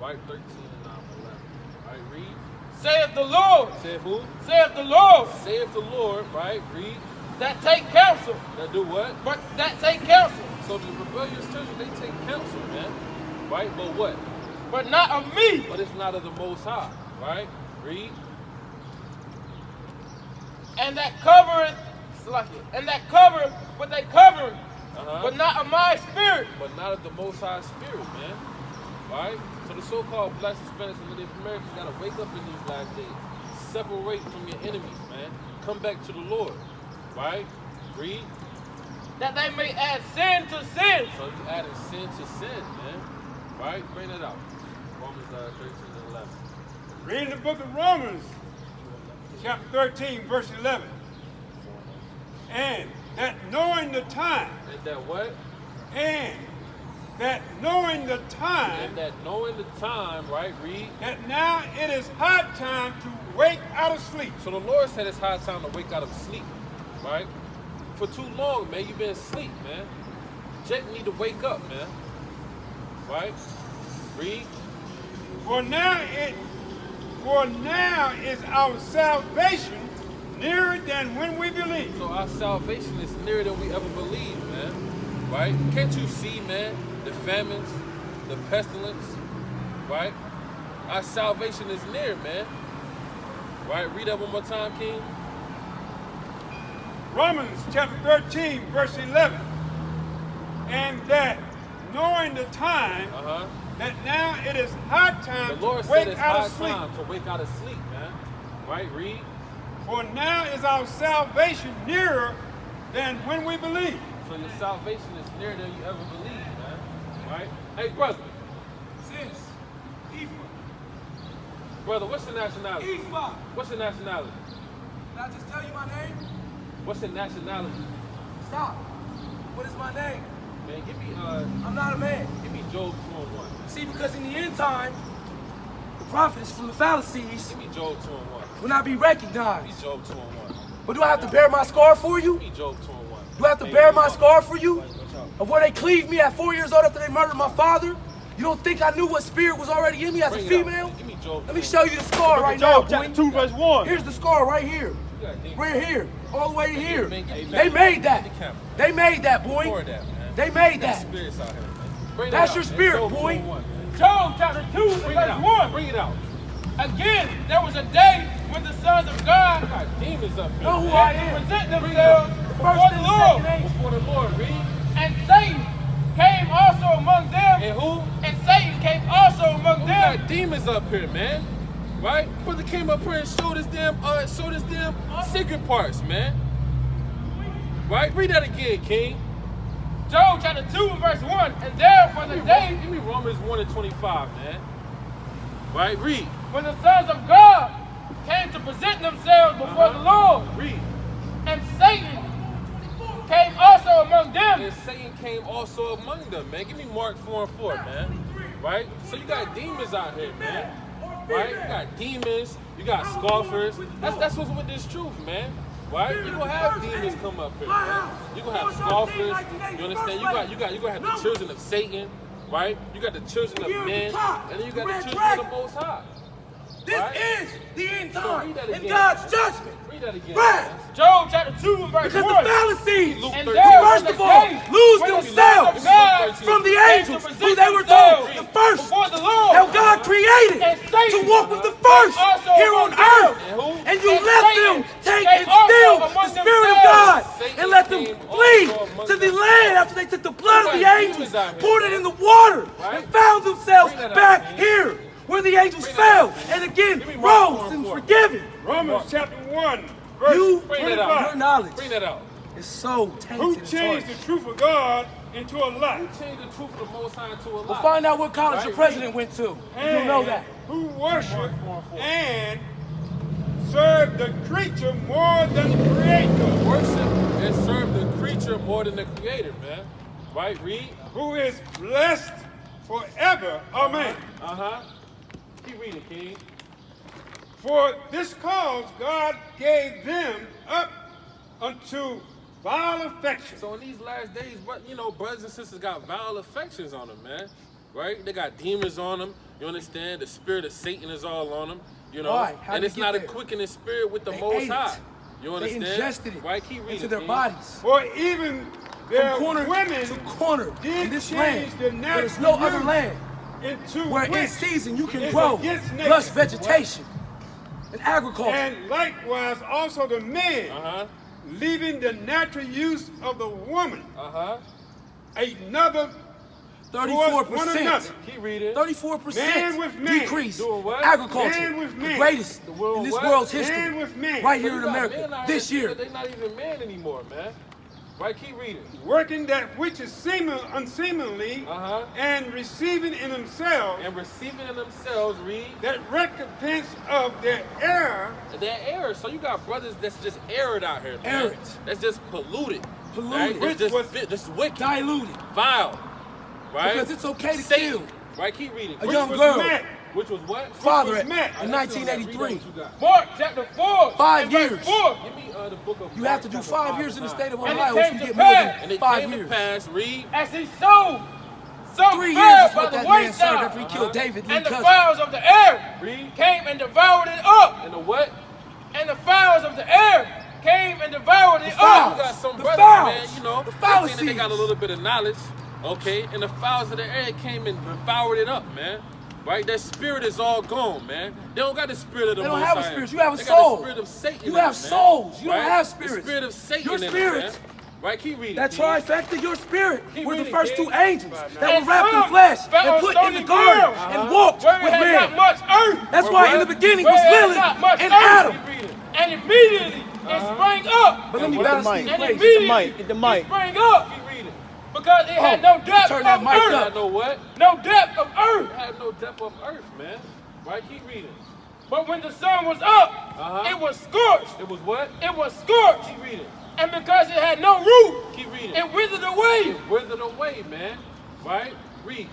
Right, 13 and 11. Right, read. Saith the Lord. Saith who? Saith the Lord. Saith the Lord, right, read. That take counsel. That do what? But that take counsel. So the rebellious children, they take counsel, man. Right, but what? But not of me. But it's not of the Most High, right? Read. And that covereth, and that covereth what they covering, but not of my spirit. But not of the Most High Spirit, man. Right? So the so-called Blacks, Hispanics, and Native Americans got to wake up in these last days. Separate from your enemies, man. Come back to the Lord. Right? Read. That they may add sin to sin. So you adding sin to sin, man. Right? Bring it out. Romans 13 and 11. Read the book of Romans, chapter 13, verse 11. And that knowing the time. And that what? And that knowing the time. And that knowing the time, right? Read. That now it is high time to wake out of sleep. So the Lord said it's high time to wake out of sleep, right? For too long, man, you've been asleep, man. Jack need to wake up, man. Right? Read. For now is our salvation nearer than when we believe. So our salvation is nearer than we ever believed, man. Right? Can't you see, man, the famines, the pestilence, right? Our salvation is near, man. Right? Read that one more time, King. Romans chapter 13, verse 11. And that knowing the time, that now it is high time the Lord to wake said it's out high of sleep. time to wake out of sleep, man. Right? Read. For now is our salvation nearer than when we believe. So your salvation is nearer than you ever believed, man. Right? Hey, brother. Sis. Ephah. Brother, what's your nationality? Ephah. What's your nationality? Did I just tell you my name? What's your nationality? Stop. What is my name? Man, give me I'm not a man. give me Job 2:1. See, because in the end time, the prophets from the Pharisees Give me Job 2:1. will not be Give recognized. me Job 2:1. But do I have to bear my scar for you? Give me Job 2:1. Do I have to bear my scar for you? Of where they cleaved me at 4 years old after they murdered my father? You don't think I knew what spirit was already in me as a female? Give me Job. Let me show you the scar right now, Job boy. chapter 2, verse 1. Here's the scar right here. Right here. All the way to here. They made that. They made that, boy. They made that. Spirits out here, man. That's your spirit, boy. Job chapter 2, verse 1. Bring it out. Again, there was a day when the sons of God Got demons up here. know who man. I am. Present themselves before the Lord. Before the Lord, read. And Satan came also among them. And who? And Satan came also among We them. got demons up here, man. Right? Brother came up here and showed us them secret parts, man. Right? Read that again, King. Job chapter 2 verse 1. And there was a day Give me Romans 1 and 25, man. Right? Read. when the sons of God came to present themselves before the Lord. Read. And Satan came also among them. And Satan came also among them, man. Give me Mark 4 and 4, man. Right? So you got demons out here, man. Right? You got demons, you got scoffers. That's what's with this truth, man. Right? You're gonna have demons come up here, man. You're gonna have scoffers. You understand? You're gonna have the children of Satan, right? You got the children of men, and then you got the children of the Most High. This Right? is the end So time read that and again. God's judgment. Read that again. Right. man. Job chapter 2 and verse Because 1. the Pharisees, Luke And 13. there was first a of all, day lose when the themselves sons of God from the came to angels, present who they were told, themselves the first, before the Lord. how God created And Satan to walk with the first also here on among earth. them. And who? And you And let Satan them take came and also steal the among Spirit of themselves. God Satan and let them came flee also among to the themselves. land after they took the blood of the Right, angels, demons out here, poured it man. in the water, Right? and found themselves Bring that out, back man. here where the angels Bring that fell out, man. and again Give me Mark 4 rose and and 4. forgiven. Romans chapter 1, verse You Bring that 25. out. Your knowledge Bring that out. is so Who tainted. and changed harsh. the truth of God into a lie? Who changed the truth of the Most High into a lie? We'll find out what college your Right. president went to. You don't know that. Who worship Mark 4 and 4. and serve the creature more than the creator, Worship and serve the creature more than the creator, man. Right? Read. who is blessed forever. Amen. Uh-huh. Keep reading, King. For this cause God gave them up unto vile affection. So in these last days, brothers and sisters got vile affections on them, man. Right? They got demons on them. You understand? The spirit of Satan is all on them. You know, Why? How'd and they it's get not a there? quickening spirit with the They Most ate High. it. You They understand? ingested it Right? Keep reading. into their King. bodies. For even their From corner women to corner did in this change land. the There's no natural other use land into where in which season you can is grow against nature. lush vegetation and agriculture. And likewise also the men, leaving the natural use of the woman, another towards one 34%. another. Keep reading. 34% Man with man. decrease Doing what? agriculture. Man with man. The greatest The world in this what? world's Man history. with man. Right So here you in got men America out this here year. They're not even men anymore, man. Right? Keep reading. Working that which is unseemly, and receiving in themselves And receiving in themselves, read, that recompense of their error, they're errors. So you got brothers that's just erred out here, man. Errant. That's just polluted. Polluted. Right? Which It's was just wicked. Diluted. Vile. Right? Because it's okay to Satan. kill Right? Keep reading. a which young was girl. met. Which was what? Father was in met. 1983. Mark chapter 4. 5 and verse years. 4. Give me the book of You Mark have to do chapter 5 years in the 5. state of And it Ohio came if you to get more pass. And than it 5 came years. to pass, read. As he sowed, some 3 years fell is by what the that man served wayside, after he killed David, Lee and the Cousin. fowls of the air Read. came and devoured it up. And the what? And the fowls of the air came and devoured it fowls. You got some The brothers, fowls. man, you know, The they think that they fallacies. got a little bit of knowledge, okay? And the fowls of the air came and devoured it up, man. Right? That spirit is all gone, man. They don't got the spirit of the They don't Most have a High. spirit. You have a They soul. got the spirit of Satan. You in have them, man. souls. You don't Right? have spirits. The spirit of Satan Your in them, spirit. man. Right? Keep reading. That King. trifecta, your spirit, Keep were the reading, first King. 2 angels that And were wrapped in some flesh fell and on put in stony the garden ground, and walked where with it had not man. much earth. That's Where why what? in the beginning Where was it had Lilith not much and earth. Adam. Keep reading. And immediately it sprang up. But let me Get the balance mic. the And equation. immediately Get the mic. it sprang up Keep reading. because it had no depth turn that of mic You earth. up. got no what? No depth of earth. You have no depth of earth, man. Right? Keep reading. But when the sun was up, it was scorched. It was what? It was scorched. Keep reading. And because it had no root, Keep reading. it withered away. It withered away, man. Right? Read.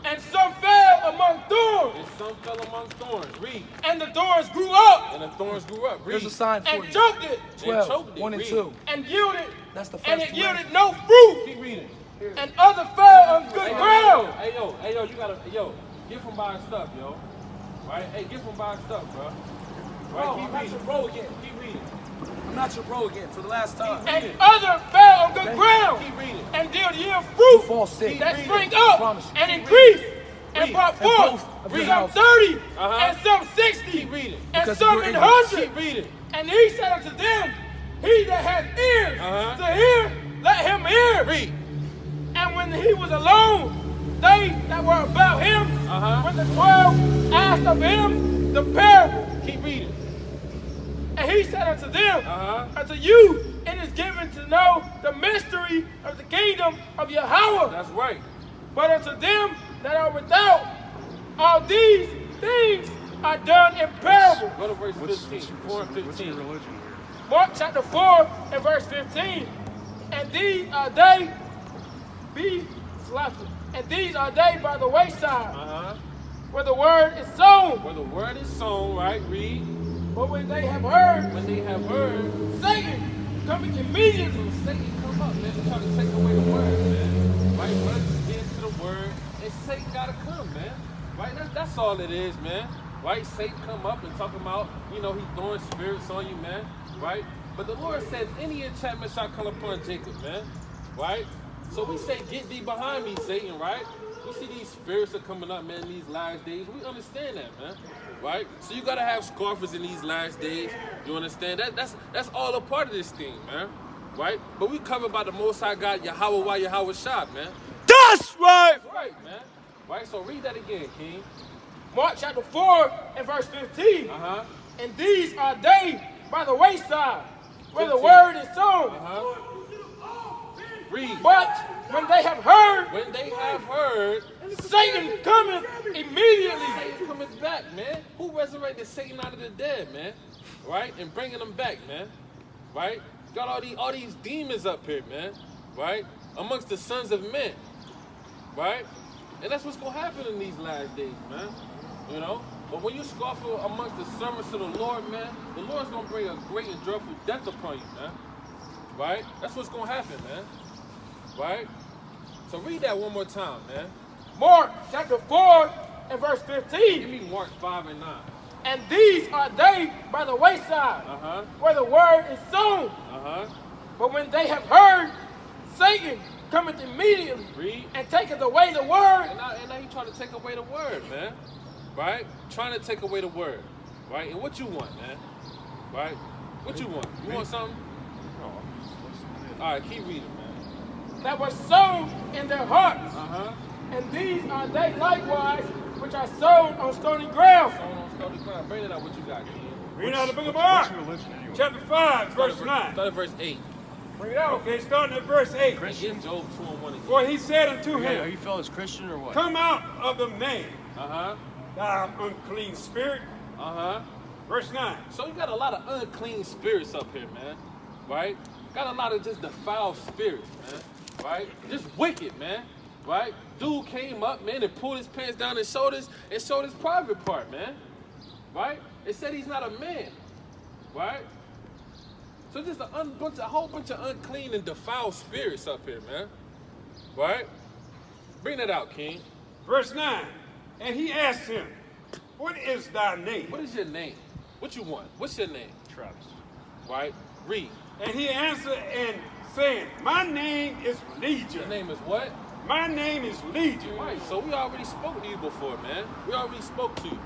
And some fell among thorns. And some fell among thorns. Read. And the thorns grew up And the thorns grew up. Read. Here's a sign for and you. choked it. 12, choked it. 1 and Read. 2. And yielded. That's the And first it 2 yielded no fruit. Keep reading. And other fell on good ground. Hey yo, you gotta, yo, get from buying stuff, yo. Right? Hey, get from buying stuff, bro. Right? Bro, Keep I'm not reading. your bro again. Keep reading. I'm not your bro again for the last time. And other fell on good ground. Keep reading. And did yield You fruit fall sick. that reading. spring I up promise you. and increased. And Read. brought And forth both of your some houses. 30 Uh-huh. and some 60 Keep reading. and Because some of your an ignorance. 100. Keep reading. And he said unto them, he that hath ears Uh-huh. to hear, let him hear. Read. And when he was alone, they that were about him, Uh-huh. with the 12, asked of him the parable. Keep reading. And he said unto them, Uh-huh. unto you it is given to know the mystery of the kingdom of Yahweh. That's right. But unto them that are without, all these things are done in parable. Go to verse 15. 4 and 15. Mark chapter 4 and verse 15. And these are they and these are they by the wayside, Uh-huh. where the word is sown. Where the word is sown, right? Read. But when they have heard, When they have heard, Satan coming immediately. Satan come up, man, to try to take away the word, man. Right? Brothers get into the word, and Satan gotta come, man. Right? That's all it is, man. Right? Satan come up and talk about, you know, he's throwing spirits on you, man. Right? But the Lord says, any enchantment shall come upon Jacob, man. Right? So we say, get thee behind me, Satan, right? We see these spirits are coming up, man, in these last days. We understand that, man. Right? So you gotta have scoffers in these last days. You understand? That's all a part of this thing, man. Right? But we covered by the Most High God, Yahweh Yahweh Shah, man. That's right. That's right, man. Right? So read that again, King. Mark chapter 4 and verse 15. Uh-huh. And these are they by the wayside, where the 15. word is sown. Uh-huh. Read. But when they have heard, When they have heard, Satan cometh immediately. Satan cometh back, man. Who resurrected Satan out of the dead, man? Right? And bringing them back, man. Right? Got all these demons up here, man. Right? Amongst the sons of men. Right? And that's what's going to happen in these last days, man. You know? But when you scoff amongst the servants of the Lord, man, the Lord's going to bring a great and dreadful death upon you, man. Right? That's what's going to happen, man. Right? So read that one more time, man. Mark chapter 4 and verse Give 15. me Mark 5 and 9. And these are they by the wayside, Uh-huh. where the word is sown. Uh-huh. But when they have heard, Satan cometh immediately Read. and taketh away the word. And now he trying to take away the word, man. Right? Trying to take away the word. Right? And what you want, man? Right? What you want? You want something? All right, keep reading, man. That was sown in their hearts. Uh-huh. And these are they likewise, which are sown on stony ground. So on stony ground. Bring it out what you got, King. Read out the book of Mark, chapter 5, verse 9. Start at verse 8. Bring it out. Okay, starting at verse 8. Get Job 2 and 1 again. For he said unto Are him, you fellas Christian or what? come out of the man, Uh-huh. thou unclean spirit. Uh-huh. Verse 9. So you got a lot of unclean spirits up here, man. Right? Got a lot of just defiled spirits, man. Right? Just wicked, man. Right? Dude came up, man, and pulled his pants down his shoulders and showed his private part, man. Right? It said he's not a man. Right? So just a whole bunch of unclean and defiled spirits up here, man. Right? Bring that out, King. Verse 9. And he asked him, what is thy name? What is your name? What you want? What's your name? Travis. Right? Read. And he answered and saying, my name is Your Legion. name is what? My name is Legion. Right, so we already spoke to you before, man. We already spoke to you,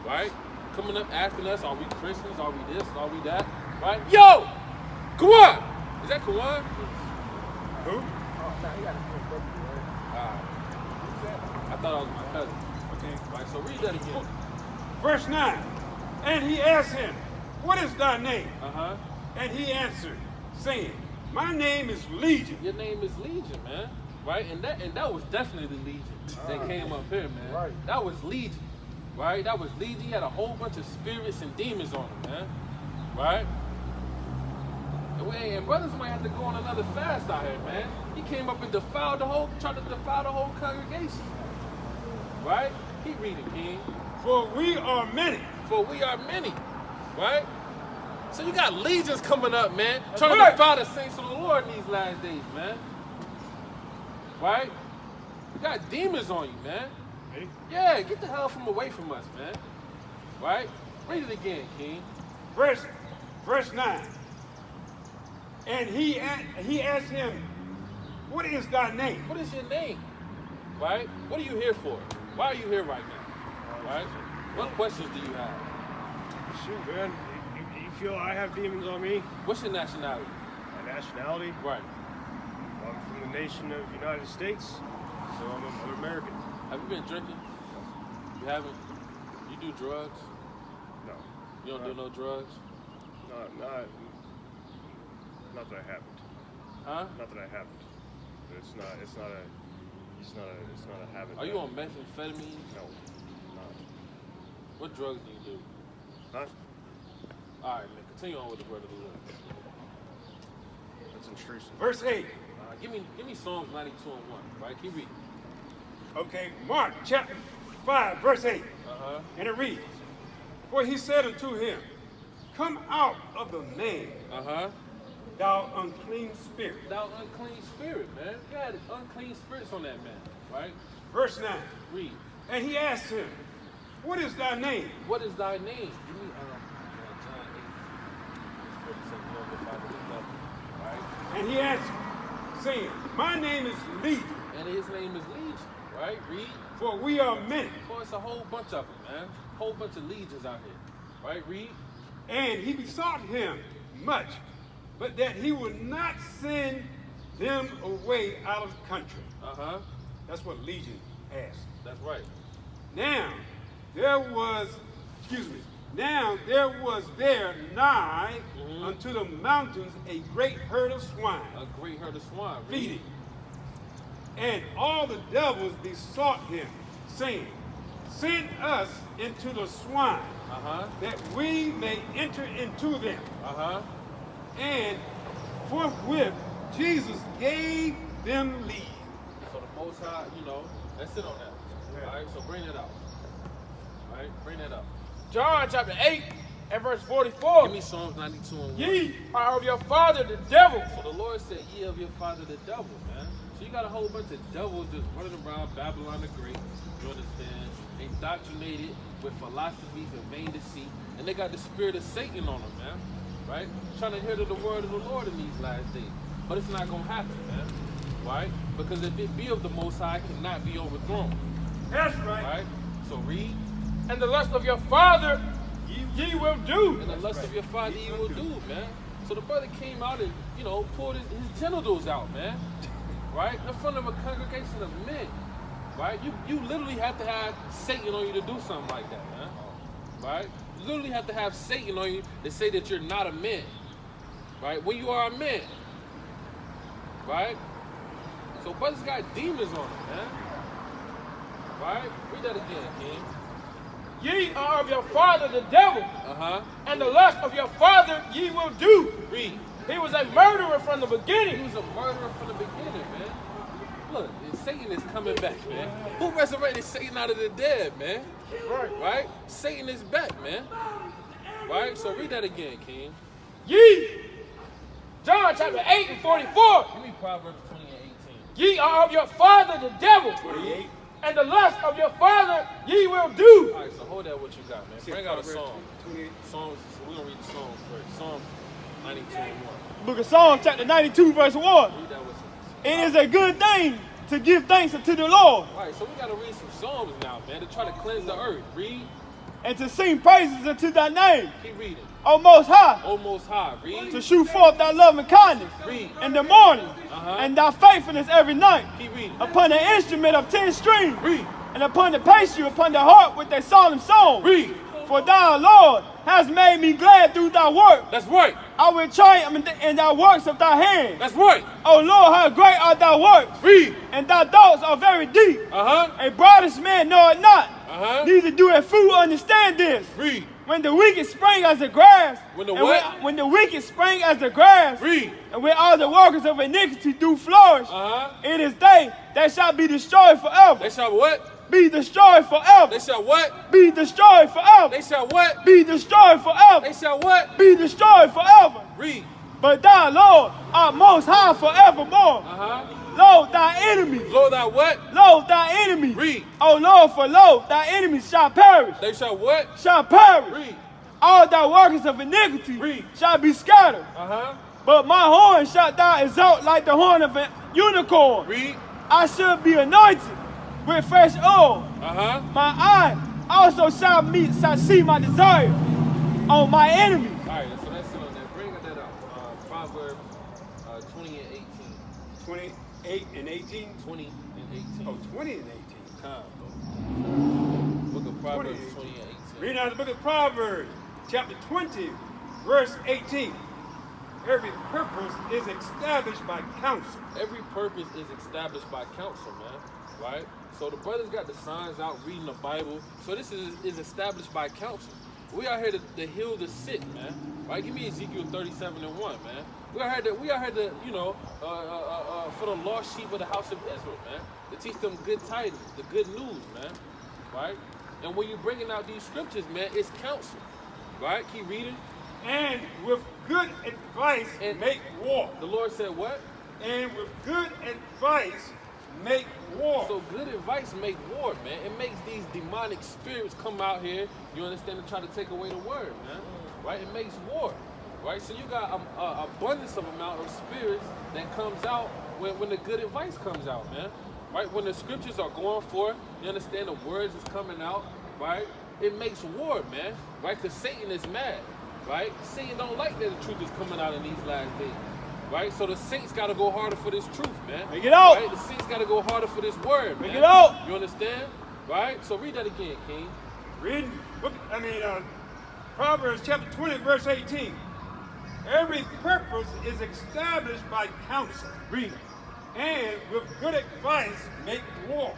right? Coming up asking us, are we Christians? Are we this? Are we that? Right? Yo! Kawan! Is that Kawan? Who? I thought I was my cousin. Okay. Right, so read that again. Verse 9. And he asked him, what is thy name? Uh-huh. And he answered, saying, my name is Legion. Your name is Legion, man. Right? And that was definitely the Legion that came up here, man. Right. That was Legion. Right? That was Legion. He had a whole bunch of spirits and demons on him, man. Right? And brothers might have to go on another fast out here, man. He came up and tried to defile the whole congregation. Right? Keep reading, King. For we are many. For we are many. Right? So you got legions coming up, man, trying right. to defile the saints of the Lord in these last days, man. Right? You got demons on you, man. Me? Yeah, get the hell away from us, man. Right? Read it again, King. Verse 9. And he asked him, what is thy name? What is your name? Right? What are you here for? Why are you here right now? Right? What questions do you have? Shoot, man. You feel I have demons on me? What's your nationality? My nationality? Right. I'm from the nation of United States, so I'm American. Have you been drinking? You haven't? You do drugs? No. You don't do no drugs? Not that I haven't. Huh? Not that I haven't. But it's not a habit. Are you on methamphetamine? No. Not. What drugs do you do? Huh? All right, man. Continue on with the word of the Lord. That's intrusive. Verse 8. Give me Psalms 92 and 1. Right? Keep reading. Okay, Mark chapter 5, verse 8. Uh-huh. And it reads, for he said unto him, come out of the man, Uh-huh. thou unclean spirit. Thou unclean spirit, man. You had unclean spirits on that man. Right? Verse 9. Read. And he asked him, what is thy name? What is thy name? Give me John 8. 47. Lord, the Father, the devil. Right? And he answered, saying, my name is Legion, And his name is Legion. Right? Read. for we are many. Boy, it's a whole bunch of them, man. Whole bunch of legions out here. Right? Read. And he besought him much, but that he would not send them away out of the country. Uh-huh. That's what Legion asked. That's right. Now there was there nigh unto the mountains a great herd of swine A great herd of swine. Read. feeding. And all the devils besought him, saying, send us into the swine, Uh-huh. that we may enter into them. Uh-huh. And forthwith Jesus gave them leave. So the Most High, let's sit on that. All right, so bring it out. All right, bring that up. John chapter 8 and verse 44. Give me Psalms 92 and 1. Ye Are of your father the devil, So the Lord said, ye of your father the devil, man. So you got a whole bunch of devils just running around Babylon the Great, you understand, indoctrinated with philosophies and vain deceit, and they got the spirit of Satan on them, man, right? Trying to hear the word of the Lord in these last days. But it's not going to happen, man, right? Because if it be of the Most High, it cannot be overthrown. That's right. Right? So read. And the lust of your father ye will do. And the lust of your father you will do, man. So the brother came out and, you know, pulled his genitals out, man. Right? In front of a congregation of men. Right? You literally have to have Satan on you to do something like that, man. Right? You literally have to have Satan on you to say that you're not a man. Right? When you are a man. Right? So brothers got demons on them, man. Right? Read that again, King. Ye are of your father the devil, and the lust of your father ye will do. Read. He was a murderer from the He beginning. was a murderer from the beginning, man. Look, Satan is coming back, man. Who resurrected Satan out of the dead, man? Right? Satan is back, man. Right? So read that again, King. Ye, John chapter 8 and 44. Give me Proverbs 20 and 18. Ye are of your father the devil, 28. and the lust of your father ye will do. All right, so hold that what you got, man. Bring out a song. 28. Songs, so we're going to read the songs first. Psalms 92 and 1. Book of Psalms, chapter 92, verse 1. Read that with us. It is a good thing to give thanks unto the Lord All right, so we got to read some Psalms now, man, to try to cleanse the earth. Read. and to sing praises unto thy name, Keep reading. O Most High, O Most High. Read. to shew forth thy love and kindness Read. in the morning, and thy faithfulness every night, Keep reading. upon the instrument of 10 strings, Read. and upon the pastry upon the harp with a solemn song. Read. For thou, Lord, hast made me glad through thy work. That's right. I will triumph in thy works of thy hands. That's right. O Lord, how great are thy works, Read. and thy thoughts are very deep. A broadest man know it not, neither do a fool understand this. Read. When the wicked spring as the grass, When the and what? when the wicked spring as the grass, Read. and when all the workers of iniquity do flourish, it is they that shall be destroyed forever. They shall what? Be destroyed forever. They shall what? Be destroyed forever. They shall what? Be destroyed forever. They shall what? Be destroyed forever. Read. But thou, Lord, art most high forevermore. Lo, thy enemies. Lord, thy what? Lo, thy enemies. Read. O Lord, for lo, thy enemies shall perish. They shall what? Shall perish. Read. All thy workers of iniquity Read. shall be scattered. But my horn shalt thou exalt like the horn of a unicorn. Read. I should be anointed with fresh oil. My eye also shall see my desire on my enemies. All right, so that's it on that. Bring that up. Proverbs 20 and 18. 28 and 18. 20 and 18. Oh, 20 and 18. Book of Proverbs 20 20 and 18. Read out the book of Proverbs, chapter 20, verse 18. Every purpose is established by counsel. Every purpose is established by counsel, man. Right? So the brothers got the signs out reading the Bible. So this is established by counsel. We are here to heal the sick, man. Right? Give me Ezekiel 37 and 1, man. We are here to, you know, for the lost sheep of the house of Israel, man. To teach them good tidings, the good news, man. Right? And when you're bringing out these scriptures, man, it's counsel. Right? Keep reading. And with good advice, And- make war. The Lord said what? And with good advice, make war. So good advice make war, man. It makes these demonic spirits come out here, you understand, and try to take away the word, man. Right? It makes war. Right? So you got an abundance of amount of spirits that comes out when the good advice comes out, man. Right? When the scriptures are going forth, you understand, the words is coming out, right? It makes war, man. Right? Because Satan is mad. Right? Satan don't like that the truth is coming out in these last days. Right? So the saints got to go harder for this truth, man. Make it out. Right? The saints got to go harder for this word, man. Make it out. You understand? Right? So read that again, King. Read, Proverbs chapter 20, verse 18. Every purpose is established by counsel. Read. And with good advice, make war.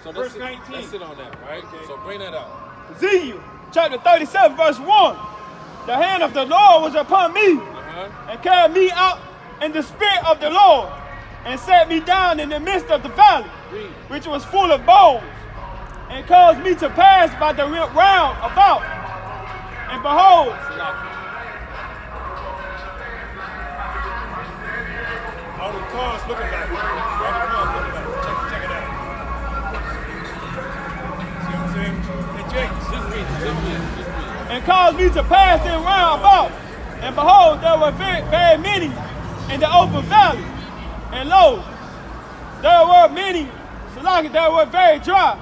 So Verse that's 19. That's it on that, right? Okay. So bring that out. Ezekiel chapter 37, verse 1. The hand of the Lord was upon me, and carried me out in the spirit of the Lord, and set me down in the midst of the valley, Read. which was full of bones, and caused me to pass by the round about. And behold, Salaki. All the car's looking like? Where the car's looking like? Check it out. See what I'm saying? Hey, Jake. Just read it. Just read it. Just read it. And caused me to pass them round about. And behold, there were very, very many in the open valley. And lo, there were many, Salaki, that were very dry.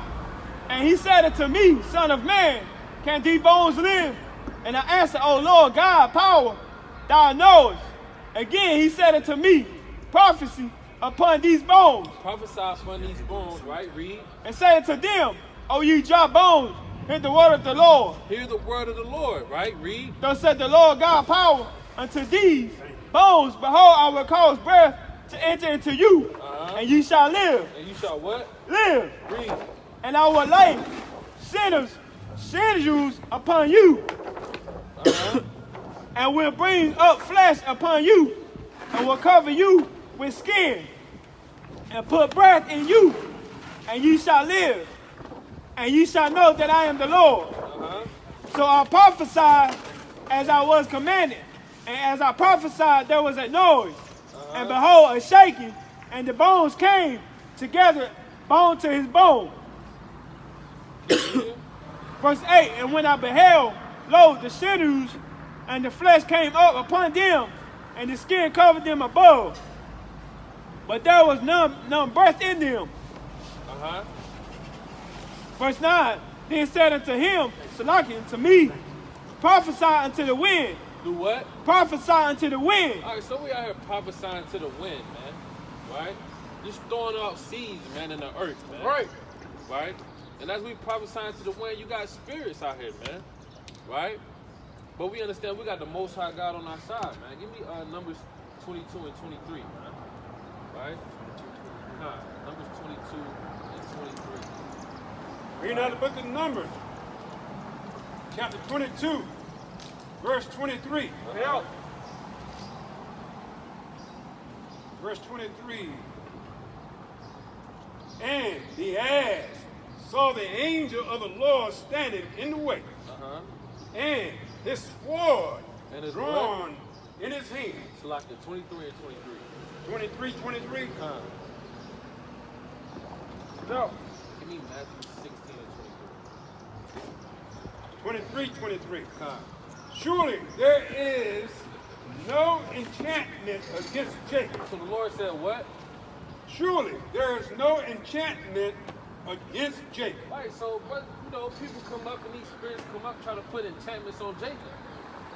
And he said unto me, Son of man, can these bones live? And I answered, O Lord God, power, thou knowest. Again he said unto me, prophecy upon these bones. Prophesy upon these bones, right? Read. And said unto them, O ye dry bones, hear the word of the Lord. Hear the word of the Lord, right? Read. Thus said the Lord God, power unto these bones, behold, I will cause breath to enter into you, and ye shall live. And you shall what? Live. Read. And I will lay sinews upon you, and will bring up flesh upon you, and will cover you with skin, and put breath in you, and ye shall live, and ye shall know that I am the Lord. So I prophesied as I was commanded, and as I prophesied there was a noise, and behold, a shaking, and the bones came together, bone to his bone. Verse 8, and when I beheld, lo, the sinews and the flesh came up upon them, and the skin covered them above. But there was none breath in them. Verse 9, then said unto him, Salaki, unto me, prophesy unto the wind. Do what? Prophesy unto the wind. All right, so we out here prophesying to the wind, man. Right? Just throwing out seeds, man, in the earth, man. Right. Right? And as we prophesying to the wind, you got spirits out here, man. Right? But we understand we got the Most High God on our side, man. Give me Numbers 22 and 23, man. Right? Numbers 22 and 23. Reading out the book of Numbers, chapter 22, verse 23. Yeah. Verse 23. And the ass saw the angel of the Lord standing in the way, and his sword And his drawn in his hand. So like the 23 and 23. 23. No. Give me Matthew 16 and 23. Surely there is no enchantment against Jacob. 23. So the Lord said what? Surely there is no enchantment against Jacob. Right, so, but, you know, people come up and these spirits come up try to put enchantments on Jacob,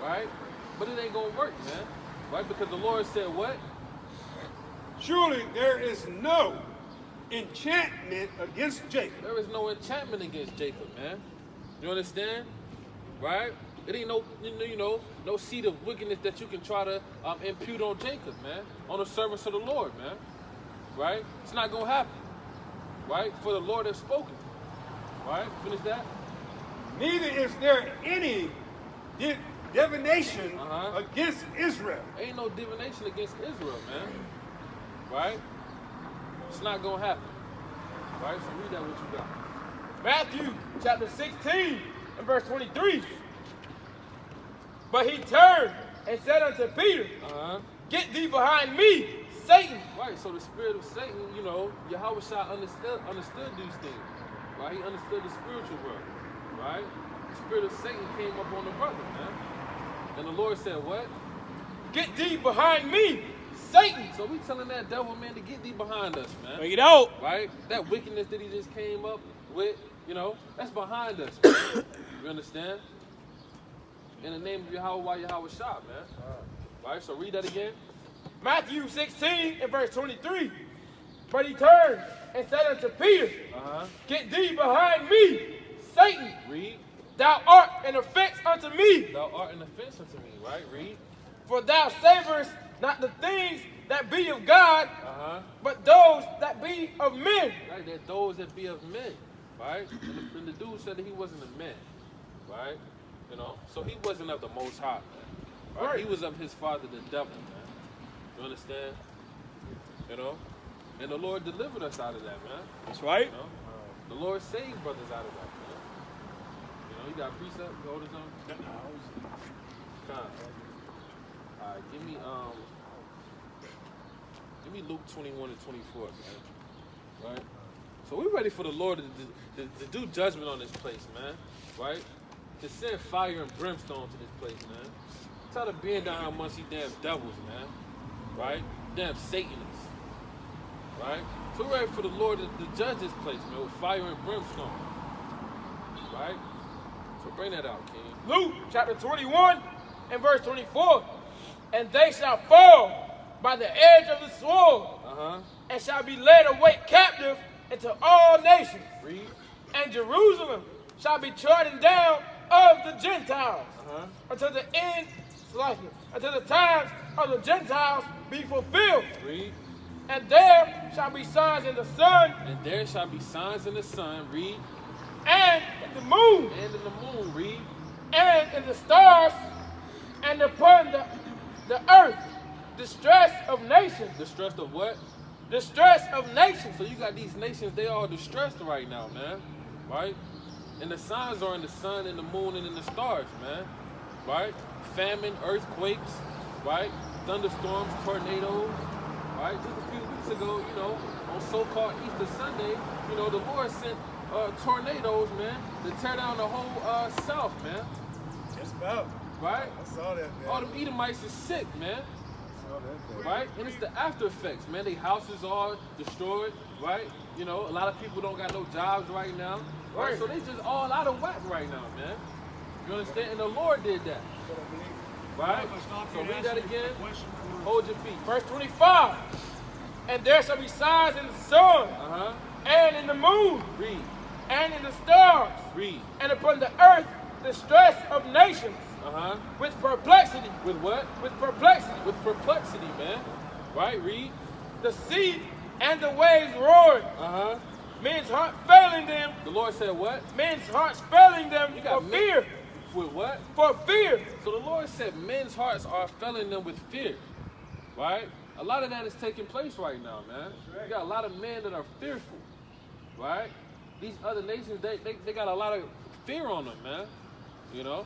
right? But it ain't gonna work, man, right? Because the Lord said what? Surely there is no enchantment against Jacob. There is no enchantment against Jacob, man. You understand? Right? It ain't no, no seed of wickedness that you can try to impute on Jacob, man. On the servants of the Lord, man. Right? It's not gonna happen. Right? For the Lord has spoken. Right? Finish that. Neither is there any divination against Israel. Ain't no divination against Israel, man. Right? It's not gonna happen. Right? So read that what you got. Matthew chapter 16 and verse 23. But he turned and said unto Peter, Get thee behind me, Satan. Right, so the spirit of Satan, you know, Yahweh Shah understood these things. Right? He understood the spiritual world. Right? The spirit of Satan came up on the brother, man. And the Lord said, what? Get thee behind me, Satan. So we telling that devil, man, to get thee behind us, man. Bring it out. Right? That wickedness that he just came up with, you know, that's behind us. You understand? In the name of Yahweh Shah, man. Right? So read that again. Matthew 16 and verse 23. But he turned and said unto Peter, Get thee behind me, Satan. Read. Thou art an offense unto me. Thou art an offense unto me, right? Read. For thou savorest not the things that be of God, but those that be of men. Right, that those that be of men, right? And the dude said that he wasn't a man, right? You know, so he wasn't of the Most High, man. Right? He was of his father, the devil, man. You understand? You know, and the Lord delivered us out of that, man. That's right. You know? The Lord saved brothers out of that, man. You know, you got a precept, you hold his own? All right, give me Give me Luke 21 and 24, man. Right? So we're ready for the Lord to do judgment on this place, man. Right? To send fire and brimstone to this place, man. Tired of being down amongst these damn devils, man. Right? Damn Satanists. Right? So we're ready for the Lord to judge this place, man, with fire and brimstone. Right? So bring that out, King. Luke chapter 21 and verse 24. And they shall fall by the edge of the sword, and shall be led away captive into all nations. Read. And Jerusalem shall be trodden down of the Gentiles until the end, until the times of the Gentiles be fulfilled. Read. And there shall be signs in the sun. And there shall be signs in the sun. Read. And in the moon. And in the moon. Read. And in the stars. And upon the earth. Distress of nations. Distressed of what? Distress of nations. So you got these nations, they all distressed right now, man. Right? And the signs are in the sun, in the moon, and in the stars, man. Right? Famine, earthquakes, right? Thunderstorms, tornadoes. Right? Just a few weeks ago, you know, on so-called Easter Sunday, you know, the Lord sent tornadoes, man, to tear down the whole South, man. Just about. Right? I saw that, man. All them Edomites is sick, man. I saw that, man. Right? And it's the after effects, man. Their houses all destroyed, right? You know, a lot of people don't got no jobs right now. Right? So they just all out of whack right now, man. You understand? And the Lord did that. Right? So read that again. Hold your peace. Verse 25. And there shall be signs in the sun. And in the moon. Read. And in the stars. Read. And upon the earth distress of nations. With perplexity. With what? With perplexity. With perplexity, man. Right? Read. The sea and the waves roaring. Men's heart failing them. The Lord said what? Men's hearts failing them You got for fear. With what? For fear. So the Lord said men's hearts are failing them with fear. Right? A lot of that is taking place right now, man. You got a lot of men that are fearful. Right? These other nations, they got a lot of fear on them, man. You know?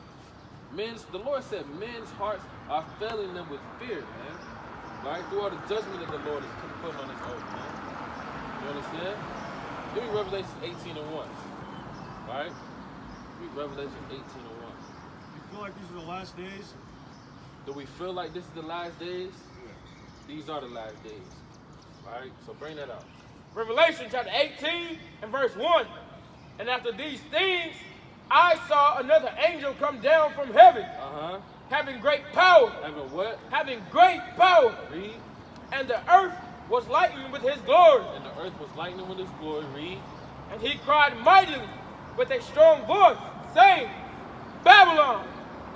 The Lord said men's hearts are failing them with fear, man. Right? Through all the judgment that the Lord is putting on this earth, man. You understand? Give me Revelation 18 and 1. Right? Give me Revelation 18 and 1. You feel like these are the last days? Do we feel like this is the last days? These are the last days. Right? So bring that out. Revelation chapter 18 and verse 1. And after these things, I saw another angel come down from heaven, having great power. Having what? Having great power. Read. And the earth was lightened with his glory. And the earth was lightning with his glory. Read. And he cried mightily with a strong voice, saying, Babylon,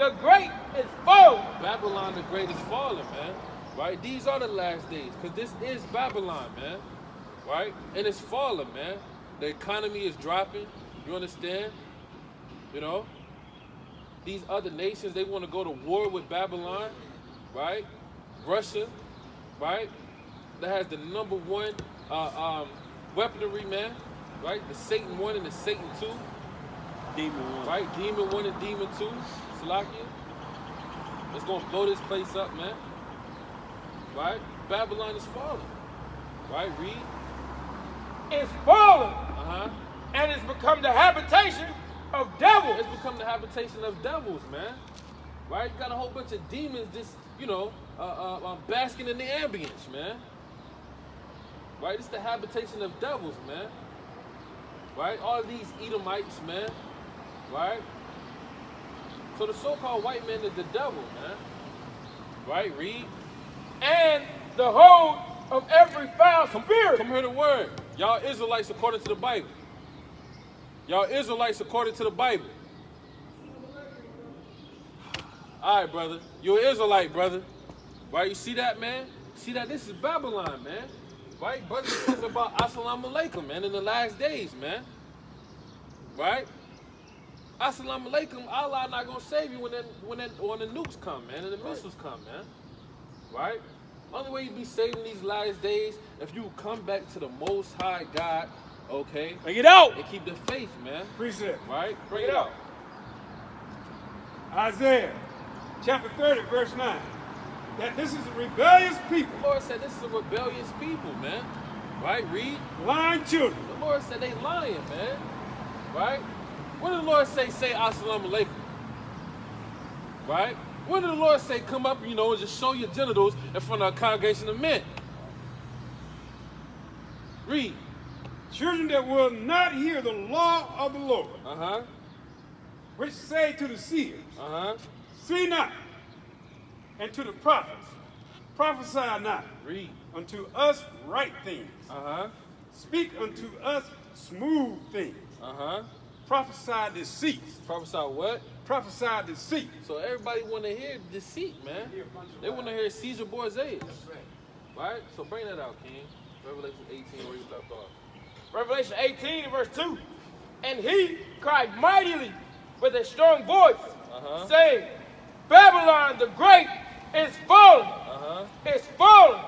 the great is fallen. Babylon the great is fallen, man. Right? These are the last days. Because this is Babylon, man. Right? And it's fallen, man. The economy is dropping. You understand? You know? These other nations, they want to go to war with Babylon. Right? Russia. Right? That has the number one weaponry, man. Right? The Satan 1 and the Satan 2. Demon 1. Right? Demon 1 and Demon 2. Salakia. It's going to blow this place up, man. Right? Babylon is falling. Right? Read. It's fallen. And it's become the habitation of devils. It's become the habitation of devils, man. Right? You got a whole bunch of demons just, you know, basking in the ambience, man. Right? It's the habitation of devils, man. Right? All these Edomites, man. Right? So the so-called white man is the devil, man. Right? Read. And the hold of every foul spirit. Come hear the word. Y'all Israelites according to the Bible. Y'all Israelites according to the Bible. All right, brother. You're an Israelite, brother. Right? You see that, man? See that? This is Babylon, man. Right? Brother says about Assalamu alaikum, man, in the last days, man. Right? Assalamu alaikum, Allah not gonna save you when the nukes come, man, and the missiles come, man. Right? Only way you be saved in these last days if you come back to the Most High God, okay? Bring it out. And keep the faith, man. Precept. Right? Bring it out. Isaiah chapter 30, verse 9. that this is a rebellious people, The Lord said this is a rebellious people, man. Right? Read. lying children. The Lord said they lying, man. Right? What did the Lord say? Say assalamu alaikum. Right? What did the Lord say? Come up, and just show your genitals in front of a congregation of men. Read. Children that will not hear the law of the Lord, Uh-huh. which say to the seers, Uh-huh. see not, and to the prophets, prophesy not, Read. unto us right things, Uh-huh. speak unto us smooth things, Uh-huh. prophesy deceit, Prophesy what? prophesy deceit. So everybody want to hear deceit, man. They want to hear Caesar Borgia. Right? So bring that out, King. Revelation 18, where you left off. Revelation 18 and verse 2. And he cried mightily with a strong voice, saying, Babylon the Great is fallen, is fallen,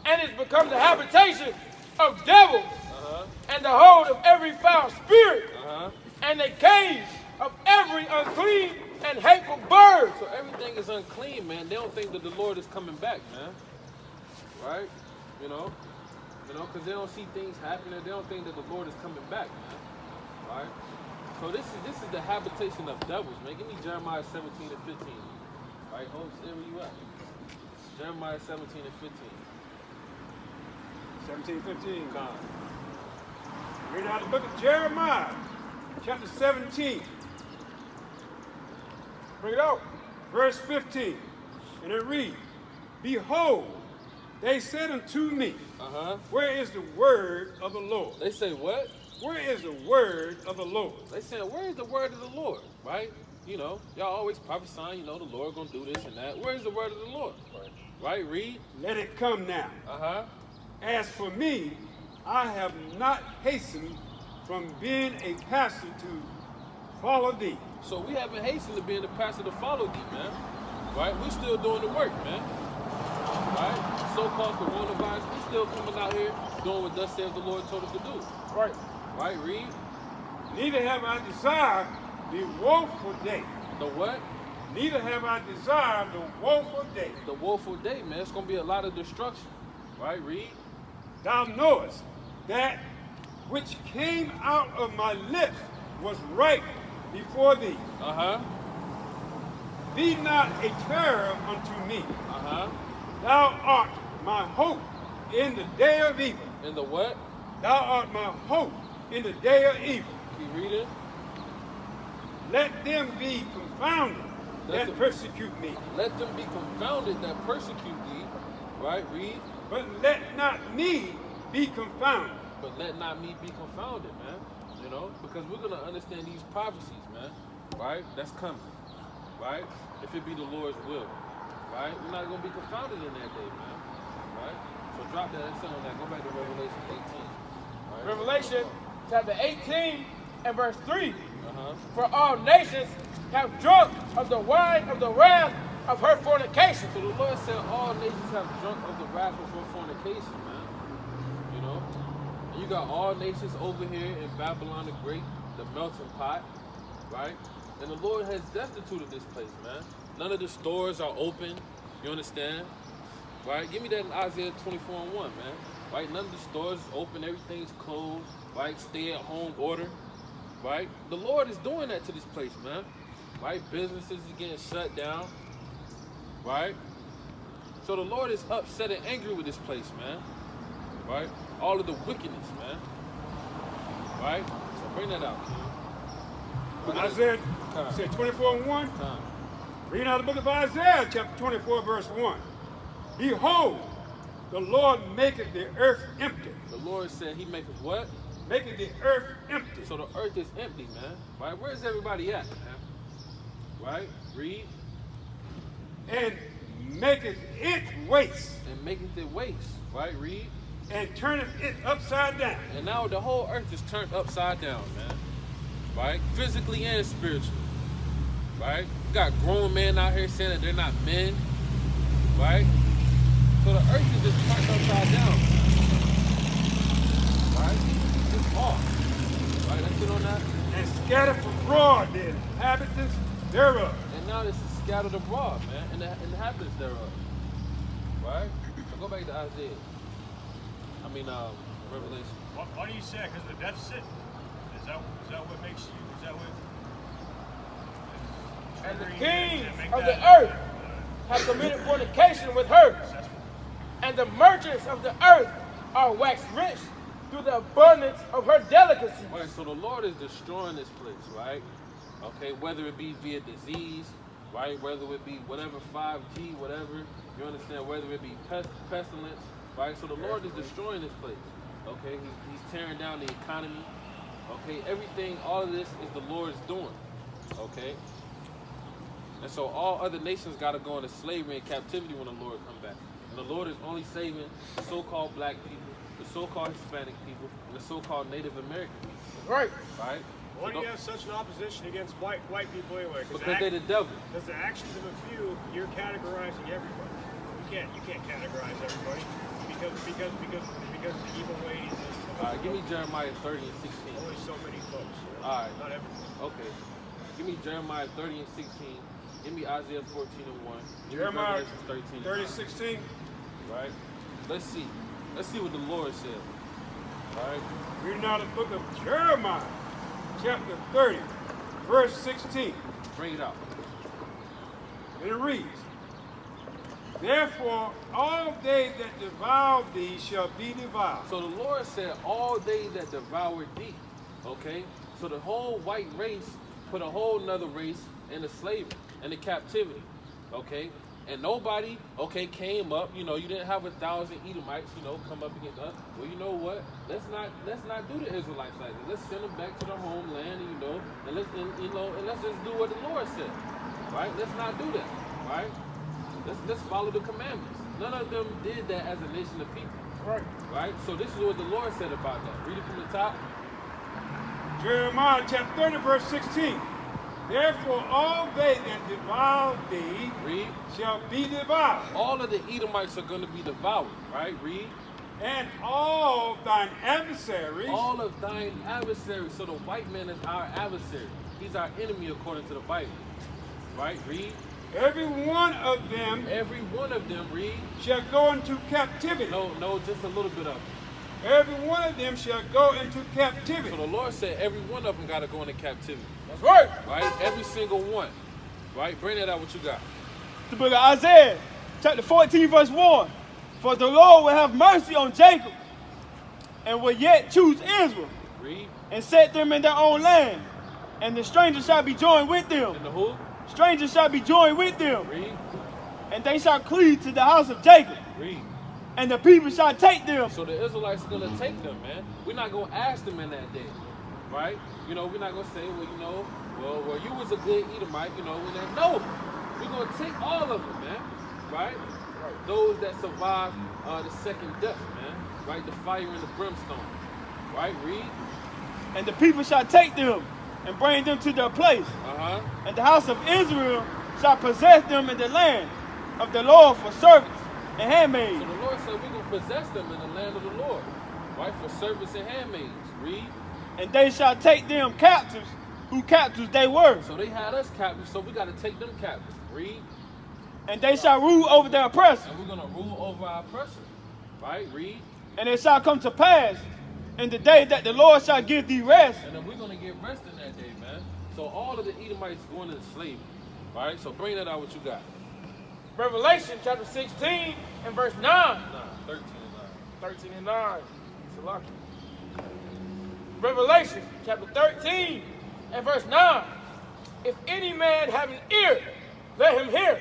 and is become the habitation of devils, and the hold of every foul spirit, and the cage of every unclean and hateful bird. So everything is unclean, man. They don't think that the Lord is coming back, man. Right? Because they don't see things happening. They don't think that the Lord is coming back, man. Right? So this is the habitation of devils, man. Give me Jeremiah 17 and 15. Right? Hold still where you at. Jeremiah 17 and 15. 17, 15. Come. Read out the book of Jeremiah, chapter 17, Bring it out. verse 15. And it reads, Behold, they said unto me, where is the word of the Lord? They say what? Where is the word of the Lord? They saying, where is the word of the Lord? Right? Y'all always prophesying, the Lord gonna do this and that. Where is the word of the Lord? Right? Read. Let it come now. As for me, I have not hastened from being a pastor to follow thee. So we haven't hastened to being the pastor to follow thee, man. Right? We still doing the work, man. Right? So-called coronavirus, we still coming out here doing what thus saith the Lord told us to do. Right. Right? Read. Neither have I desired the woeful day. The what? Neither have I desired the woeful day. The woeful day, man. It's gonna be a lot of destruction. Right? Read. Thou knowest that which came out of my lips was right before thee. Be not a terror unto me. Thou art my hope in the day of evil. In the what? Thou art my hope in the day of evil. Keep reading. Let them be confounded that persecute me. Let them be confounded that persecute thee. Right? Read. But let not me be confounded. But let not me be confounded, man. Because we're gonna understand these prophecies, man. Right? That's coming. Right? If it be the Lord's will. Right? We're not gonna be confounded in that day, man. Right? So drop that and sit on that. Go back to Revelation 18. Right? Revelation chapter 18 and verse 3. For all nations have drunk of the wine of the wrath of her fornication. So the Lord said all nations have drunk of the wrath of her fornication, man. And you got all nations over here in Babylon the Great, the melting pot, right? And the Lord has destituted this place, man. None of the stores are open, you understand? Right? Give me that in Isaiah 24 and 1, man. Right? None of the stores is open, everything's closed, right? Stay at home order, right? The Lord is doing that to this place, man. Right? Businesses is getting shut down, right? So the Lord is upset and angry with this place, man. Right? All of the wickedness, man. Right? So bring that out, King. Isaiah said 24 and 1. Reading out the book of Isaiah, chapter 24, verse 1. Behold, the Lord maketh the earth empty. The Lord said he maketh what? Maketh the earth empty. So the earth is empty, man. Right? Where's everybody at, man? Right? Read. And maketh it waste. And maketh it waste. Right? Read. And turneth it upside down. And now the whole earth is turned upside down, man. Right? Physically and spiritually. Right? You got grown men out here saying that they're not men. Right? So the earth is just turned upside down. Right? It's off. Right? That's it on that. And scattered abroad the inhabitants thereof. And now this is scattered abroad, man. And the inhabitants thereof. right? So go back to Isaiah. Revelation. Why do you say that? Because the deficit? Is that what makes you? Is that what? And the triggering you kings to make of that- the earth have committed fornication with her. And the merchants of the earth are waxed rich through the abundance of her delicacy. Right, so the Lord is destroying this place, right? Okay, whether it be via disease, right? Whether it be whatever 5G, whatever, you understand, whether it be pestilence, right? So the Lord is destroying this place, okay? He's tearing down the economy, okay? Everything, all of this is the Lord's doing, okay? And so all other nations got to go into slavery and captivity when the Lord come back. And the Lord is only saving the so-called black people, the so-called Hispanic people, and the so-called Native American people, Right. right? Why So do you have such an opposition against white people anyway? because they're the devil. Because the actions of a few, you're categorizing everybody. You can't categorize everybody because the evil ways is All right, give me Jeremiah 30 and 16. only so many folks. All right. Not everybody. Okay. Give me Jeremiah 30 and 16. Give me Isaiah 14 and 1. Give me Jeremiah Revelation 13 and 30, 9. 16. Right? Let's see. Let's see what the Lord said. All right? Reading out the book of Jeremiah, chapter 30, verse 16. Bring it out. And it reads, therefore all they that devour thee shall be devoured. So the Lord said, all they that devour thee. Okay? So the whole white race put a whole nother race into slavery, into captivity. Okay? And nobody, okay, came up. You know, you didn't have 1,000 Edomites, you know, come up against us. Well, you know what? Let's not do the Israelites like that. Let's send them back to their homeland, you know, and let's just do what the Lord said. Right? Let's not do that. Right? Let's follow the commandments. None of them did that as a nation of people. Right. Right? So this is what the Lord said about that. Read it from the top. Jeremiah chapter 30, verse 16. Therefore all they that devour thee Read. shall be devoured, All of the Edomites are going to be devoured. Right? Read. and all thine adversaries All of thine adversaries. So the white man is our adversary. He's our enemy according to the Bible. Right? Read. every one of them Every one of them, read. shall go into captivity. No, just a little bit of it. Every one of them shall go into So captivity. the Lord said every one of them got to go into captivity. That's right. Right? Every single one. Right? Bring that out what you got. The book of Isaiah, chapter 14, verse 1. For the Lord will have mercy on Jacob and will yet choose Israel Read. and set them in their own land. And the strangers shall be joined with them. And the who? Strangers shall be joined with them. Read. And they shall cleave to the house of Jacob. Read. And the people shall take them. So the Israelites are going to take them, man. We're not going to ask them in that day. Right? You know, we're not going to say, well, you know, well, you was a good Edomite, you know. No. We're going to take all of them, man. Right? Those that survived the second death, man. Right? The fire and the brimstone. Right? Read. And the people shall take them and bring them to their place. Uh-huh. And the house of Israel shall possess them in the land of the Lord for servants and handmaids. So the Lord said we're going to possess them in the land of the Lord. Right? For servants and handmaids. Read. And they shall take them captives, who captives they were. So they had us captive, so we got to take them captive. Read. And they shall rule over their oppressors. And we're going to rule over our oppressor. Right? Read. And it shall come to pass in the day that the Lord shall give thee rest. And then we're going to get rest in that day, man. So all of the Edomites going into slavery. Right? So bring that out what you got. Revelation chapter 16 and verse 9. 13 13 and 9. Salaki. Revelation chapter 13 and verse 9. If any man have an ear, let him hear.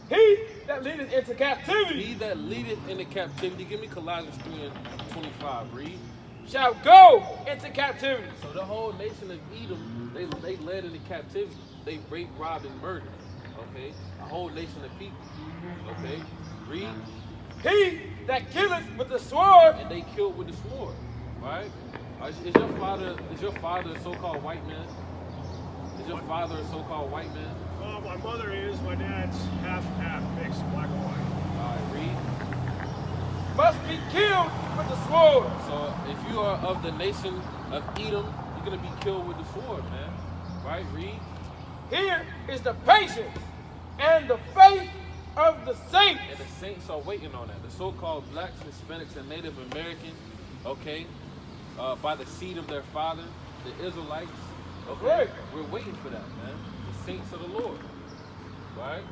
He that leadeth into and 9. captivity He that leadeth into captivity. Give me Colossians 3 and 25. Read. shall go into captivity. So the whole nation of Edom, they led into captivity. They raped, robbed, and murdered. Okay? A whole nation of people. Okay? Read. He that killeth with the sword And they killed with the sword. Right? Is your father a so-called white man? Is your father a so-called white man? Well, my mother is. My dad's half mixed, black and white. All right, read. must be killed with the sword. So if you are of the nation of Edom, you're going to be killed with the sword, man. Right? Read. Here is the patience and the faith of the saints. And the saints are waiting on that. The so-called blacks, Hispanics, and Native Americans, okay, by the seed of their father, the Israelites, okay, Right. we're waiting for that, man. The saints of the Lord, right?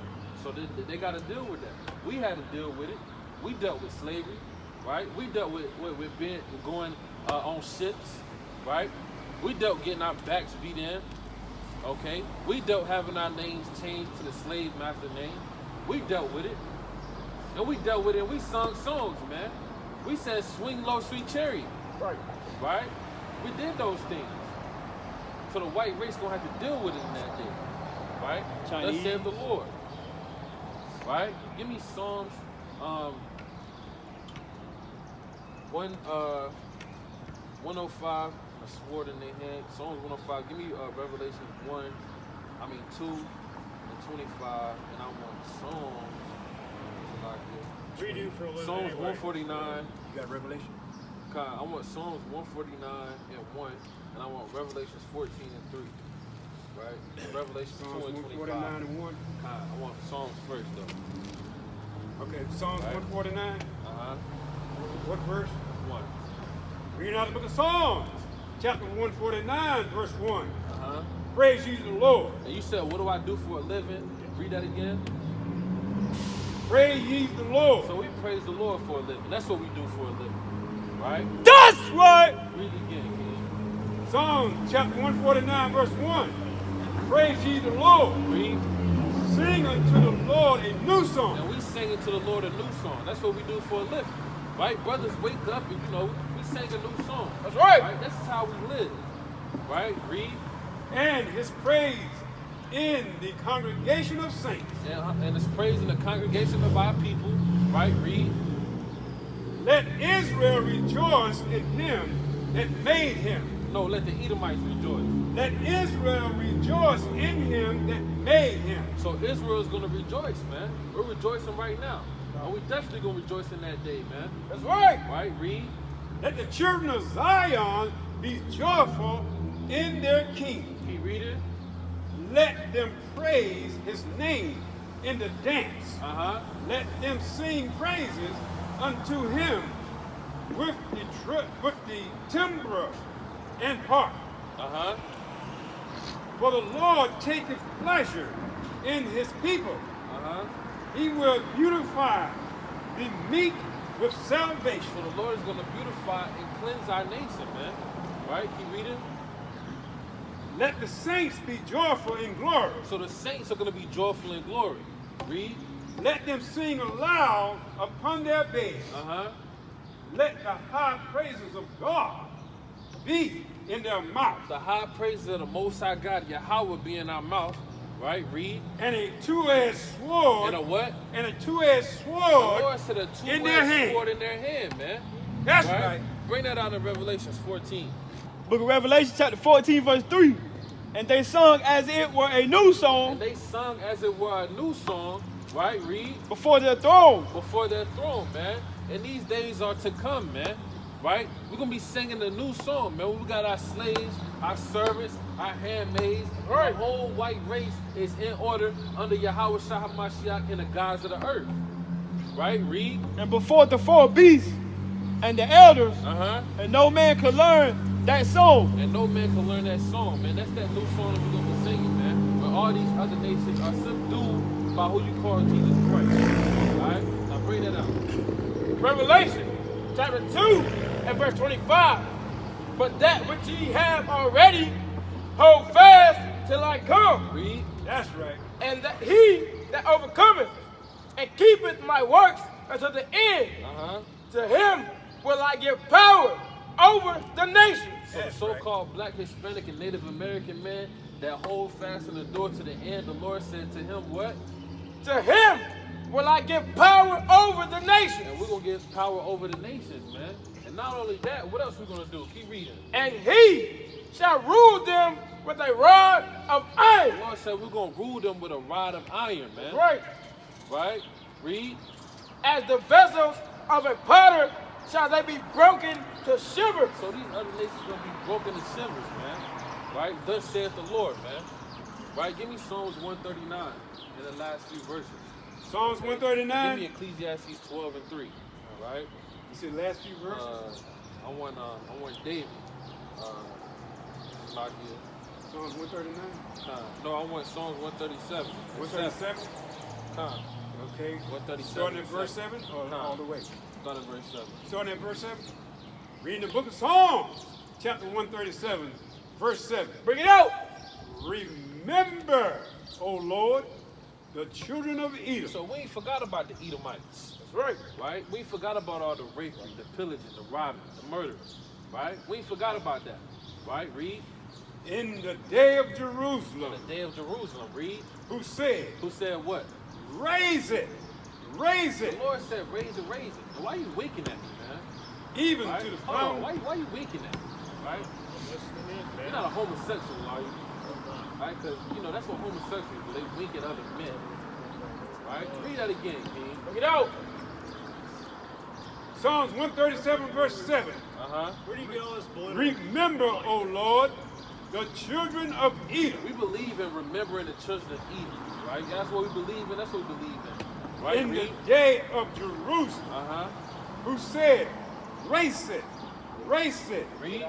So they got to deal with that. We had to deal with it. We dealt with slavery, right? We dealt with going on ships, right? We dealt getting our backs beat in, okay? We dealt having our names changed to the slave master name. We dealt with it. And we dealt with it and we sung songs, man. We said, swing low, sweet chariot. Right. Right? We did those things. So the white race gonna have to deal with it in that day. Right? Chinese. Thus saith the Lord. Right? Give me Psalms 105, a sword in their hand. Psalms 105. Give me Revelation 2 and 25, and I want Psalms. Redo for a little Psalms anyway. 149. You got Revelation? I want Psalms 149 and 1, and I want Revelations 14 and 3. Right? Revelations 2 Psalms and 25. 149 and 1. I want Psalms first though. Okay, Psalms Right. 149. What verse? 1. Reading out the book of Psalms, chapter 149, verse 1. Uh-huh. Praise ye the Lord. And you said, what do I do for a living? Read that again. Praise ye the Lord. So we praise the Lord for a living. That's what we do for a living. Right? That's right. Read it again, King. Psalms chapter 149, verse 1. Praise ye the Lord. Read. Sing unto the Lord a new song. And we singing to the Lord a new song. That's what we do for a living. Right? Brothers wake up and, we sing a new song. That's right. This is how we live. Right? Read. And his praise in the congregation of saints. And it's praise in the congregation of our people. Right? Read. Let Israel rejoice in him that made him. No, let the Edomites rejoice. Let Israel rejoice in him that made him. So Israel is going to rejoice, man. We're rejoicing right now. And we definitely going to rejoice in that day, man. That's right. Right? Read. Let the children of Zion be joyful in their king. Keep reading. Let them praise his name in the dance. Uh-huh. Let them sing praises unto him with the timbrel and harp. Uh-huh. For the Lord taketh pleasure in his people. Uh-huh. He will beautify the meek with salvation. So the Lord is going to beautify and cleanse our nation, man. Right? Keep reading. Let the saints be joyful in glory. So the saints are going to be joyful in glory. Read. Let them sing aloud upon their beds. Uh-huh. Let the high praises of God be in their mouth. The high praises of the Most High God, Yahweh, be in our mouth. Right? Read. And a two-edged sword. And a what? And a two-edged The sword. Lord said a in their two-edged hand. sword in their hand, man. That's right. Bring that out in Revelations 14. Book of Revelation, chapter 14, verse 3. And they sung as it were a new And song they sung as it were a new song, right? Read. before their throne. Before their throne, man. And these days are to come, man. Right? We're going to be singing a new song, man. We got our slaves, our servants, our handmaids. Right. The whole white race is in order under Yahweh Shah HaMashiach in the gods of the earth. Right? Read. And before the four beasts and the elders, Uh-huh. and no man could learn that song. And no man can learn that song, man. That's that new song that we're going to be singing, man. Where all these other nations are subdued by who you call Jesus Christ. All right? Now bring that out. Revelation chapter 2 and verse 25. But that which ye have already, hold fast till I come. Read. That's right. And that he that overcometh and keepeth my works unto the end, Uh-huh. to him will I give power over the nations. So the so-called black, Hispanic, and Native American man that hold fast in the door to the end, the Lord said to him, what? To him will I give power over the nations. And we're going to give power over the nations, man. And not only that, what else we going to do? Keep reading. And he shall rule them with a rod of The iron. Lord said we're going to rule them with a rod of iron, man. Right. Right? Read. As the vessels of a potter shall they be broken to shivers. So these other nations going to be broken to shivers, man. Right? Thus saith the Lord, man. Right? Give me Psalms 139 in the last few verses. Psalms Give me 139. Ecclesiastes 12 and 3. All right. You see the last few verses? I want David. Slovakia. Psalms 139. No, I want Psalms 137. 137. Con. Okay. 137. Starting at verse 7 or all the way? Starting at verse 7. Starting at verse 7. Reading the book of Psalms, chapter 137, verse 7. Bring it out. Remember, O Lord, the children of Edom. So we ain't forgot about the Edomites. That's right. Right? We ain't forgot about all the raping, the pillaging, the robbing, the murdering. Right? We ain't forgot about that. Right? Read. In the day of On Jerusalem, the day of Jerusalem. Read. who said, Who said what? raise it, raise The it, Lord said, raise it, raise it. Now, why you winking at me, man? even Right? to the Hold on. fountain. Why you winking at me? Right? Listening in, You're man. not a homosexual, are you? Right? Because, that's what homosexuals do. They wink at other men. Right? Read that again, King. Bring it out. Psalms 137, verse 7. Uh-huh. Where do you get all this political? Remember, O Lord, the children of Edom. We believe in remembering the children of Eden. Right? That's what we believe in. That's what we believe in. Right? In the Read. day of Jerusalem, Uh-huh. who said, raise it, Read.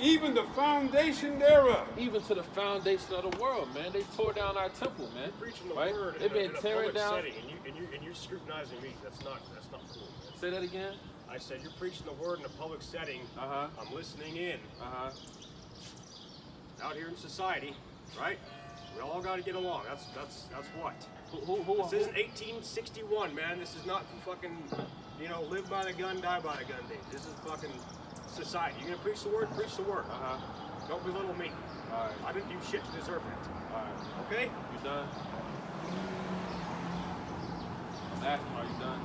even the foundation thereof. Even to the foundation of the world, man. They tore down our temple, man. Preaching the Right? word They've been in a tearing public down. setting, and you're scrutinizing me. That's not cool. Man. Say that again. I said you're preaching the word in a public setting. Uh-huh. I'm listening in. Uh-huh. Out here in society, right? We all got to get along. That's what. Who This isn't 1861, man. This is not fucking, live by the gun, die by the gun days. This is fucking society. You're gonna preach the word, preach the word. Uh-huh. Don't belittle me. All right. I didn't do shit to deserve that. All right. Okay? You done? I'm asking, are you done?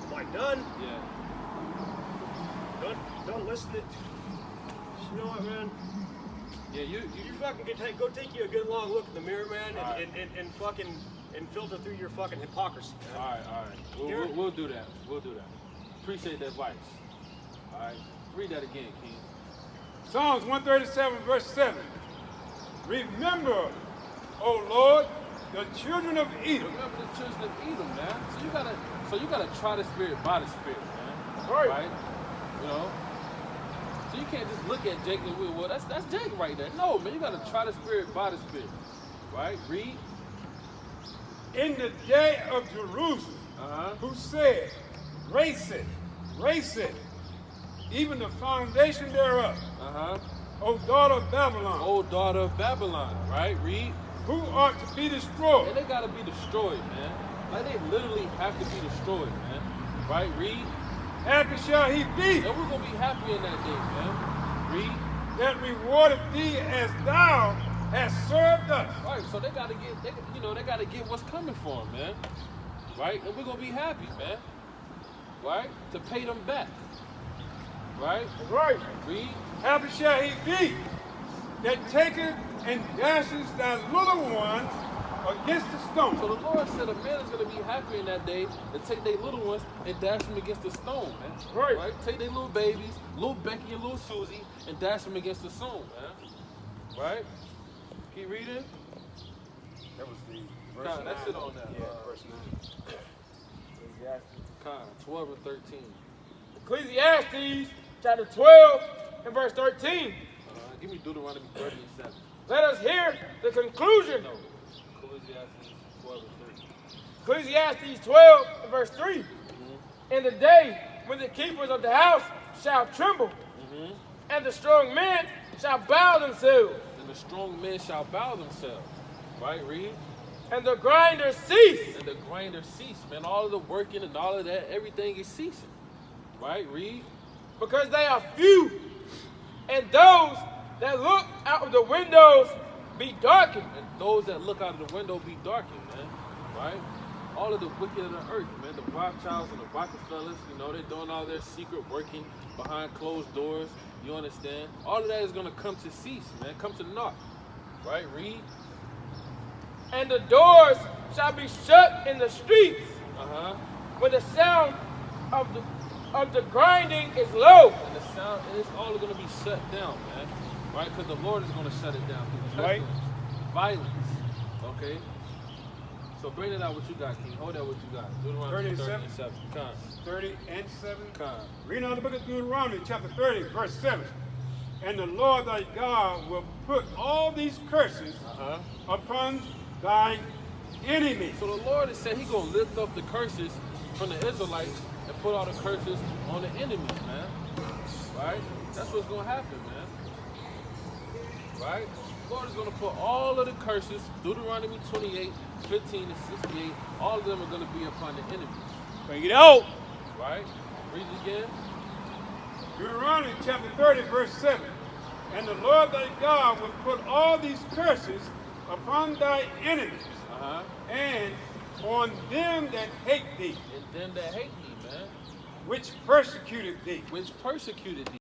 Am I done? Yeah. Done listening. You know what, man? Yeah, you fucking go take you a good long look in the mirror, man, All right. and fucking filter through your fucking hypocrisy. Man. All right. We'll do that. We'll do that. Appreciate the advice. All right. Read that again, King. Psalms 137, verse 7. Remember, O Lord, the children of Edom. Remember the children of Edom, man. So you gotta try the spirit by the spirit, man. Right. So you can't just look at Jacob and Will. Well, that's Jacob right there. No, man, you gotta try the spirit by the spirit. Right? Read. In the day of Jerusalem, Uh-huh. who said, raise it, even the foundation thereof, Uh-huh. O daughter of Babylon, Old daughter of Babylon, right? Read. who art to be destroyed. And they gotta be destroyed, man. Like they literally have to be destroyed, man. Right? Read. Happy shall he be And we're gonna be happy in that day, man. Read. that rewardeth thee as thou hast served us. Right, so they gotta get what's coming for them, man. Right? And we're gonna be happy, man. Right? To pay them back. Right? Right. Read. Happy shall he be that taketh and dashes thy little ones against the So stone. the Lord said a man is gonna be happy in that day to take their little ones and dash them against the stone, man. Right. Take their little babies, little Becky and little Susie, and dash them against the stone, man. Right? Keep reading. That was the verse Con, that's it on that. Yeah, verse 9. Con, 12 and 13. Ecclesiastes chapter 12 and verse 13. Give me Deuteronomy 30 and 7. Let us hear the conclusion. No. Ecclesiastes 12 and 13. Ecclesiastes 12 and verse 3. In the day when the keepers of the house shall tremble, and the strong men shall bow themselves, And the strong men shall bow themselves. Right? Read. and the grinders cease, And the grinder cease, man. All of the working and all of that, everything is ceasing. Right? Read. because they are few, and those that look out of the windows be darkened. And those that look out of the window be darkened, man. Right? All of the wicked of the earth, man. The Rothschilds and the Rockefellers, they're doing all their secret working behind closed doors. You understand? All of that is going to come to cease, man. Come to naught. Right? Read. And the doors shall be shut in the streets, Uh-huh. when the sound of the grinding is low. And the sound, and it's all going to be shut down, man. Right? Because the Lord is going to shut it down through Right. pestilence, violence. Okay? So bring it out what you got, King. Hold out what you got. Deuteronomy 30 and 7. Come. 30 and 7. Come. Read out the book of Deuteronomy, chapter 30, verse 7. And the Lord thy God will put all these curses upon thy enemies. So the Lord is saying He's going to lift up the curses from the Israelites and put all the curses on the enemies, man. Right? That's what's going to happen, man. Right? The Lord is going to put all of the curses, Deuteronomy 28, 15 and 68, all of them are going to be upon the enemies. Bring it out. Right? Read it again. Deuteronomy chapter 30, verse 7. And the Lord thy God will put all these curses upon thy enemies and on them that hate thee, And them that hate thee, man. which persecuted thee. Which persecuted thee.